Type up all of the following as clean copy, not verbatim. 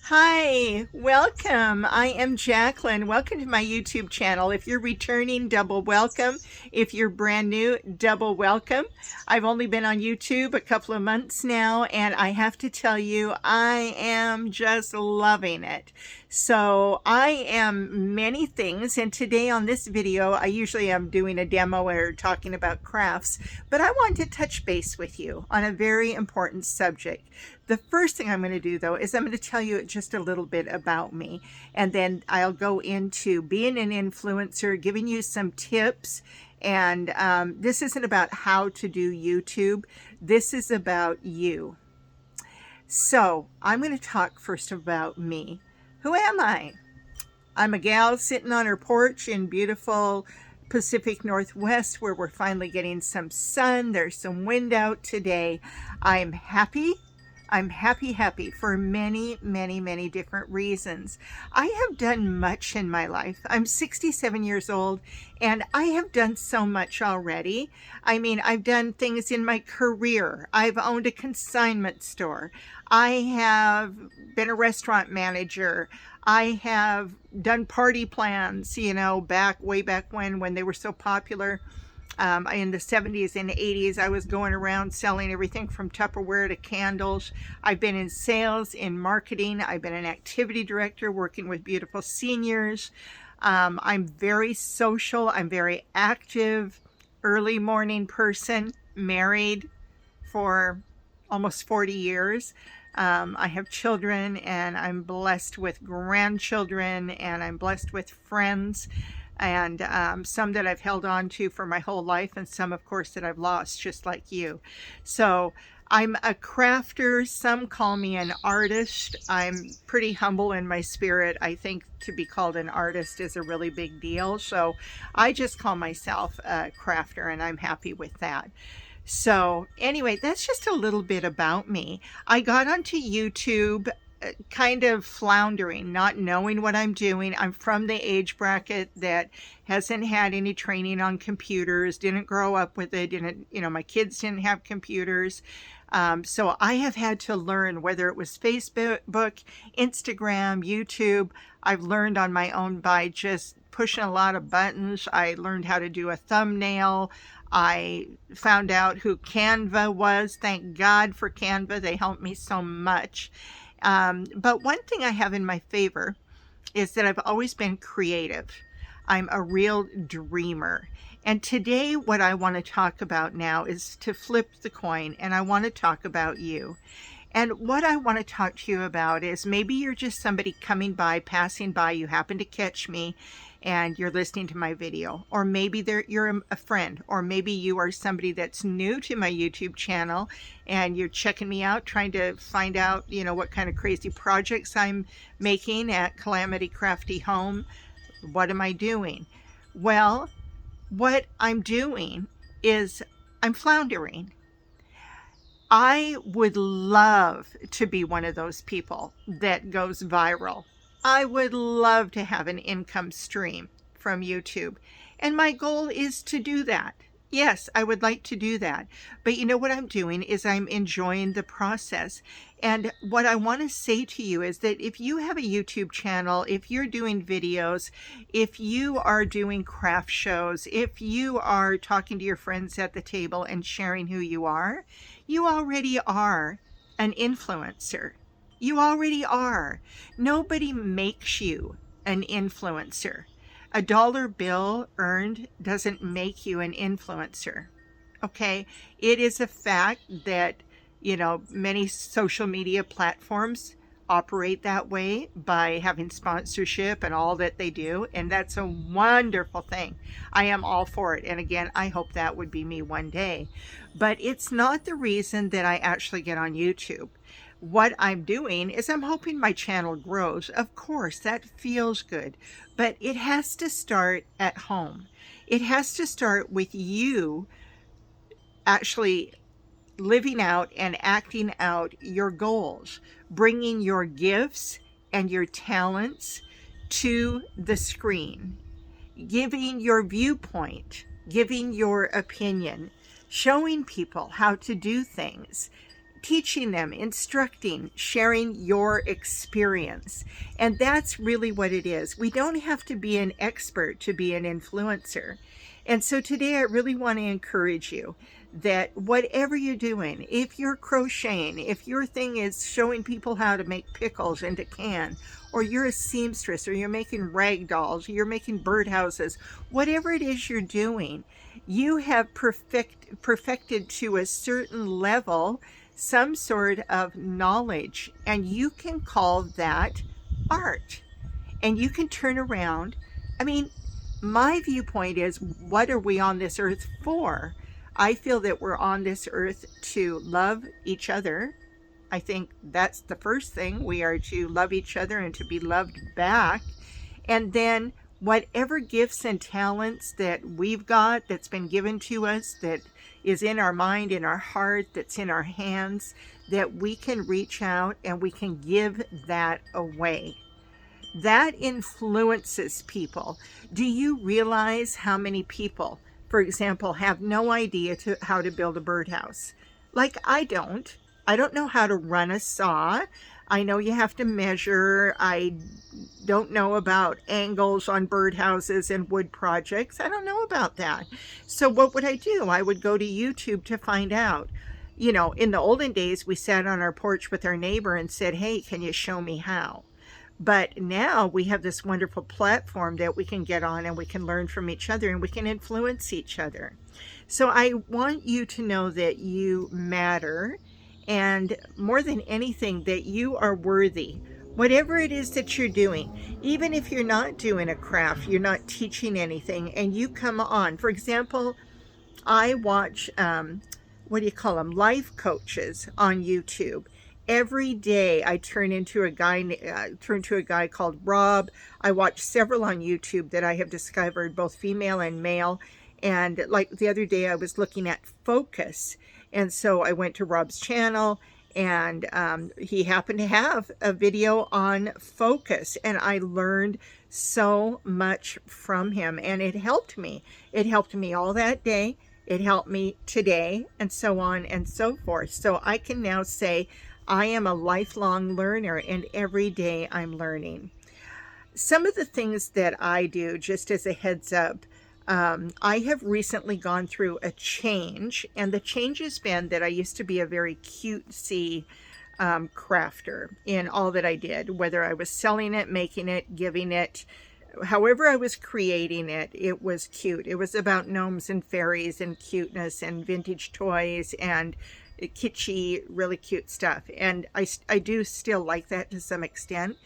Hi, welcome. I am Jacqueline. Welcome to my YouTube channel. If you're returning, double welcome. If you're brand new, double welcome. I've only been on YouTube a couple of months now, and I have to tell you, I am just loving it. So I am many things, and today on this video, I usually am doing a demo or talking about crafts, but I want to touch base with you on a very important subject. The first thing I'm going to do, though, is I'm going to tell you just a little bit about me, and then I'll go into being an influencer, giving you some tips. And this isn't about how to do YouTube. This is about you. So I'm going to talk first about me. Who am I? I'm a gal sitting on her porch in beautiful Pacific Northwest where we're finally getting some sun. There's some wind out today. I'm happy. I'm happy for many, many different reasons. I have done much in my life. I'm 67 years old and I have done so much already. I mean, I've done things in my career. I've owned a consignment store. I have been a restaurant manager. I have done party plans, way back when they were so popular. In the 70s and 80s, I was going around selling everything from Tupperware to candles. I've been in sales, in marketing. I've been an activity director working with beautiful seniors. I'm very social. I'm very active, early morning person, married for almost 40 years. I have children, and I'm blessed with grandchildren, and I'm blessed with friends. And some that I've held on to for my whole life, and some, of course, that I've lost, just like you. So I'm a crafter. Some call me an artist. I'm pretty humble in my spirit. I think to be called an artist is a really big deal. So I just call myself a crafter, and I'm happy with that. So anyway, that's just a little bit about me. I got onto YouTube kind of floundering, not knowing what I'm doing. I'm from the age bracket that hasn't had any training on computers, didn't grow up with it, my kids didn't have computers. So I have had to learn, whether it was Facebook, Instagram, YouTube. I've learned on my own by just pushing a lot of buttons. I learned how to do a thumbnail. I found out who Canva was. Thank God for Canva. They helped me so much. But one thing I have in my favor is that I've always been creative. I'm a real dreamer. And today what I want to talk about now is to flip the coin, and I want to talk about you. And what I want to talk to you about is maybe you're just somebody coming by, passing by, you happen to catch me, and you're listening to my video. Or maybe you're a friend, or maybe you are somebody that's new to my YouTube channel and you're checking me out, trying to find out, what kind of crazy projects I'm making at Calamity Crafty Home. What am I doing? Well, what I'm doing is I'm floundering. I would love to be one of those people that goes viral. I would love to have an income stream from YouTube. And my goal is to do that. Yes, I would like to do that. But you know what I'm doing is I'm enjoying the process. And what I want to say to you is that if you have a YouTube channel, if you're doing videos, if you are doing craft shows, if you are talking to your friends at the table and sharing who you already are an influencer. You already are. Nobody makes you an influencer. A dollar bill earned doesn't make you an influencer. Okay? It is a fact that, many social media platforms operate that way by having sponsorship and all that they do. And that's a wonderful thing. I am all for it. And again, I hope that would be me one day. But it's not the reason that I actually get on YouTube. What I'm doing is I'm hoping my channel grows. Of course, that feels good, but it has to start at home. It has to start with you actually living out and acting out your goals, bringing your gifts and your talents to the screen, giving your viewpoint, giving your opinion, showing people how to do things, teaching them, instructing, sharing your experience. And that's really what it is. We don't have to be an expert to be an influencer. And so today I really want to encourage you that whatever you're doing, if you're crocheting, if your thing is showing people how to make pickles into can, or you're a seamstress, or you're making rag dolls, or you're making birdhouses, whatever it is you're doing, you have perfected to a certain level some sort of knowledge, and you can call that art. And you can turn around. I mean, my viewpoint is, what are we on this earth for? I feel that we're on this earth to love each other. I think that's the first thing. We are to love each other and to be loved back. And then whatever gifts and talents that we've got, that's been given to us, that is in our mind, in our heart, that's in our hands, that we can reach out and we can give that away. That influences people. Do you realize how many people, for example, have no idea how to build a birdhouse? Like, I don't know how to run a saw. I know you have to measure. I don't know about angles on birdhouses and wood projects. I don't know about that. So what would I do? I would go to YouTube to find out. You know, in the olden days, we sat on our porch with our neighbor and said, hey, can you show me how? But now we have this wonderful platform that we can get on and we can learn from each other and we can influence each other. So I want you to know that you matter, and more than anything, that you are worthy. Whatever it is that you're doing, even if you're not doing a craft, you're not teaching anything, and you come on. For example, I watch, life coaches on YouTube. Every day I turn to a guy called Rob. I watch several on YouTube that I have discovered, both female and male. And like the other day, I was looking at focus. And so I went to Rob's channel, and he happened to have a video on focus. And I learned so much from him, and it helped me. It helped me all that day. It helped me today, and so on and so forth. So I can now say I am a lifelong learner, and every day I'm learning. Some of the things that I do, just as a heads up, I have recently gone through a change, and the change has been that I used to be a very cutesy crafter in all that I did, whether I was selling it, making it, giving it, however I was creating it, it was cute. It was about gnomes and fairies and cuteness and vintage toys and kitschy, really cute stuff. And I do still like that to some extent.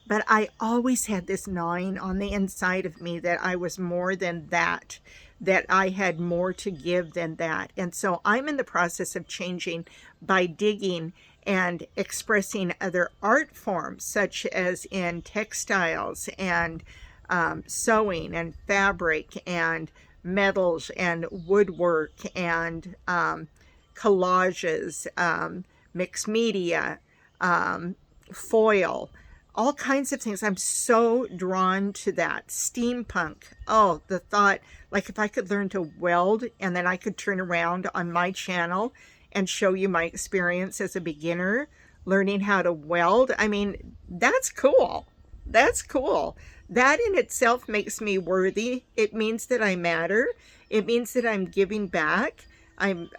But I always had this gnawing on the inside of me that I was more than that, that I had more to give than that. And so I'm in the process of changing by digging and expressing other art forms, such as in textiles and sewing and fabric and metals and woodwork and collages, mixed media, foil, all kinds of things. I'm so drawn to that. Steampunk. Oh, the thought, like if I could learn to weld and then I could turn around on my channel and show you my experience as a beginner learning how to weld. I mean, that's cool. That's cool. That in itself makes me worthy. It means that I matter. It means that I'm giving back. I'm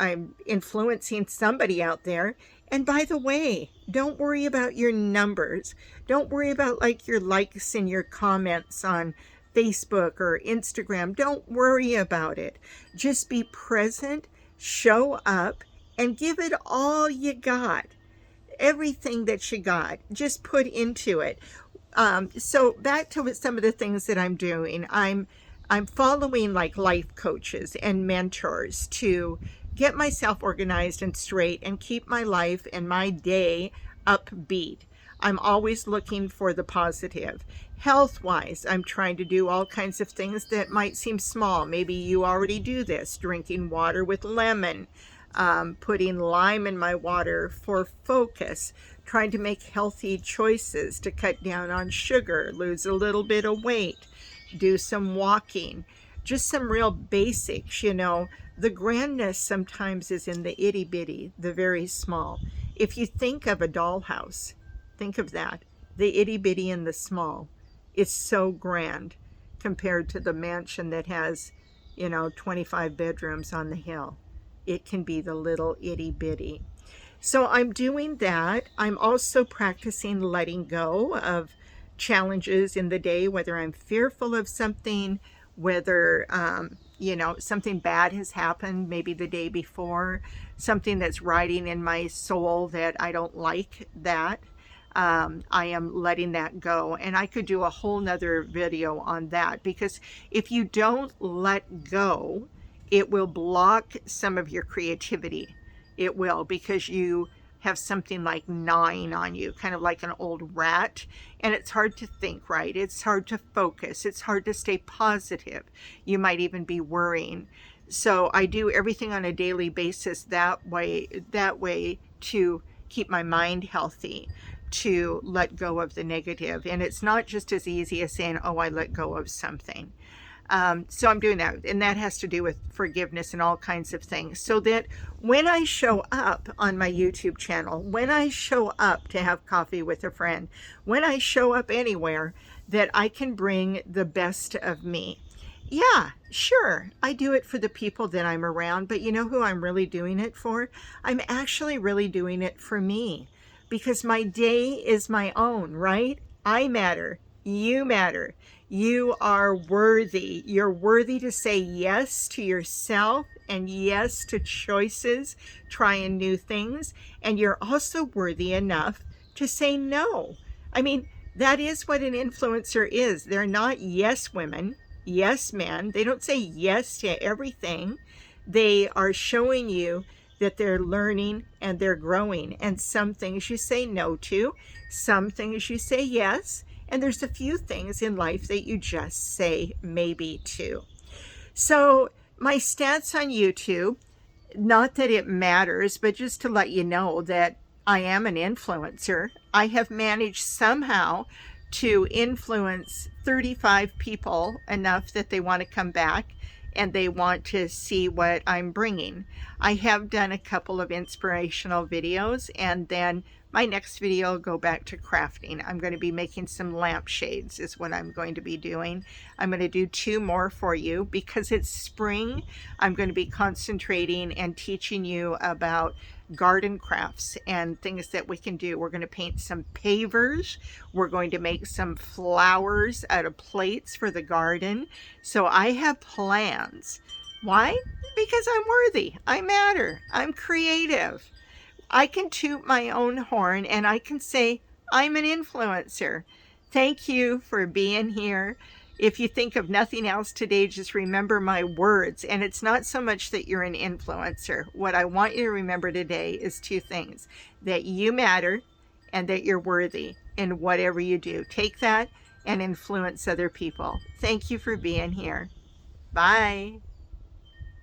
influencing somebody out there. And by the way, don't worry about your numbers. Don't worry about like your likes and your comments on Facebook or Instagram. Don't worry about it. Just be present, show up, and give it all you got. Everything that you got, just put into it. So back to some of the things that I'm doing. I'm following like life coaches and mentors to get myself organized and straight and keep my life and my day upbeat. I'm always looking for the positive. Health-wise, I'm trying to do all kinds of things that might seem small. Maybe you already do this, drinking water with lemon, putting lime in my water for focus, trying to make healthy choices to cut down on sugar, lose a little bit of weight, do some walking, just some real basics, you know. The grandness sometimes is in the itty bitty, the very small. if you think of a dollhouse, think of that, the itty bitty and the small. It's so grand compared to the mansion that has, 25 bedrooms on the hill. It can be the little itty bitty. So I'm doing that. I'm also practicing letting go of challenges in the day, whether I'm fearful of something, whether, something bad has happened maybe the day before, something that's riding in my soul that I don't like that. I am letting that go. And I could do a whole nother video on that, because if you don't let go, it will block some of your creativity. It will, because you have something like gnawing on you, kind of like an old rat, and it's hard to think right. It's hard to focus. It's hard to stay positive. You might even be worrying. So I do everything on a daily basis that way to keep my mind healthy, to let go of the negative. And it's not just as easy as saying, oh, I let go of something. So I'm doing that, and that has to do with forgiveness and all kinds of things, so that when I show up on my YouTube channel, when I show up to have coffee with a friend, when I show up anywhere, that I can bring the best of me. Yeah, sure, I do it for the people that I'm around, but you know who I'm really doing it for? I'm actually really doing it for me, because my day is my own, right? I matter. You matter. You are worthy. You're worthy to say yes to yourself and yes to choices, trying new things. And you're also worthy enough to say no. I mean, that is what an influencer is. They're not yes women, yes men. They don't say yes to everything. They are showing you that they're learning and they're growing. And some things you say no to, some things you say yes. And there's a few things in life that you just say maybe to. So my stats on YouTube, not that it matters, but just to let you know that I am an influencer. I have managed somehow to influence 35 people enough that they want to come back and they want to see what I'm bringing. I have done a couple of inspirational videos, and then my next video will go back to crafting. I'm going to be making some lampshades is what I'm going to be doing. I'm going to do 2 more for you because it's spring. I'm going to be concentrating and teaching you about garden crafts and things that we can do. We're going to paint some pavers. We're going to make some flowers out of plates for the garden. So I have plans. Why? Because I'm worthy. I matter. I'm creative. I can toot my own horn and I can say, I'm an influencer. Thank you for being here. If you think of nothing else today, just remember my words. And it's not so much that you're an influencer. What I want you to remember today is 2 things: that you matter and that you're worthy in whatever you do. Take that and influence other people. Thank you for being here. Bye.